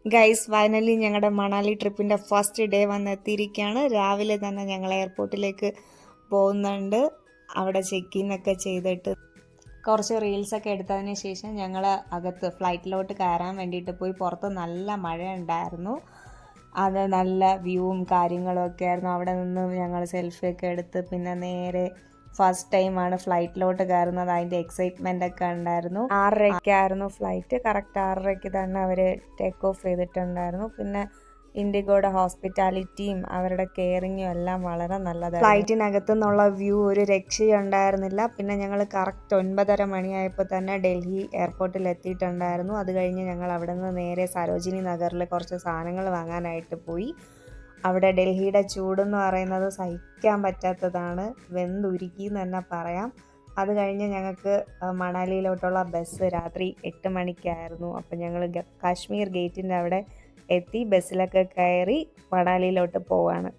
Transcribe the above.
Guys finally ഞങ്ങളുടെ Manali ട്രിപ്പിൻ്റെ first day വന്നെത്തിയിരിക്കുകയാണ്. രാവിലെ തന്നെ ഞങ്ങൾ എയർപോർട്ടിലേക്ക് പോകുന്നുണ്ട്. അവിടെ ചെക്ക് ഇൻ ഒക്കെ ചെയ്തിട്ട് കുറച്ച് റീൽസൊക്കെ എടുത്തതിന് ശേഷം ഞങ്ങൾ അകത്ത് ഫ്ലൈറ്റിലോട്ട് കയറാൻ വേണ്ടിയിട്ട് പോയി. പുറത്ത് നല്ല മഴ ഉണ്ടായിരുന്നു. അത് നല്ല വ്യൂവും കാര്യങ്ങളും ഒക്കെ ആയിരുന്നു. അവിടെ നിന്ന് ഞങ്ങൾ സെൽഫിയൊക്കെ എടുത്ത് പിന്നെ നേരെ ഫസ്റ്റ് ടൈമാണ് ഫ്ലൈറ്റിലോട്ട് കയറുന്നത്. അതിൻ്റെ എക്സൈറ്റ്മെൻ്റ് ഒക്കെ ഉണ്ടായിരുന്നു. 6:30 ഫ്ലൈറ്റ്. കറക്റ്റ് 6:30 തന്നെ അവർ ടേക്ക് ഓഫ് ചെയ്തിട്ടുണ്ടായിരുന്നു. പിന്നെ ഇൻഡിഗോയുടെ ഹോസ്പിറ്റാലിറ്റിയും അവരുടെ കെയറിങ്ങും എല്ലാം വളരെ നല്ലതായിരുന്നു. ഫ്ലൈറ്റിനകത്തു നിന്നുള്ള വ്യൂ ഒരു രക്ഷയുണ്ടായിരുന്നില്ല. പിന്നെ ഞങ്ങൾ കറക്റ്റ് 9:30 മണിയായപ്പോൾ തന്നെ ഡൽഹി എയർപോർട്ടിൽ എത്തിയിട്ടുണ്ടായിരുന്നു. അത് കഴിഞ്ഞ് ഞങ്ങൾ അവിടെ നിന്ന് നേരെ സരോജിനി നഗറിൽ കുറച്ച് സാധനങ്ങൾ വാങ്ങാനായിട്ട് പോയി. അവിടെ ഡൽഹിയുടെ ചൂടെന്ന് പറയുന്നത് സഹിക്കാൻ പറ്റാത്തതാണ്. വെന്തുരുക്കി എന്ന് തന്നെ പറയാം. അത് കഴിഞ്ഞ് ഞങ്ങൾക്ക് മണാലിയിലോട്ടുള്ള ബസ് രാത്രി 8 മണിക്കായിരുന്നു. അപ്പം ഞങ്ങൾ കാശ്മീർ ഗേറ്റിൻ്റെ അവിടെ എത്തി ബസ്സിലൊക്കെ കയറി മണാലിയിലോട്ട് പോവാണ്.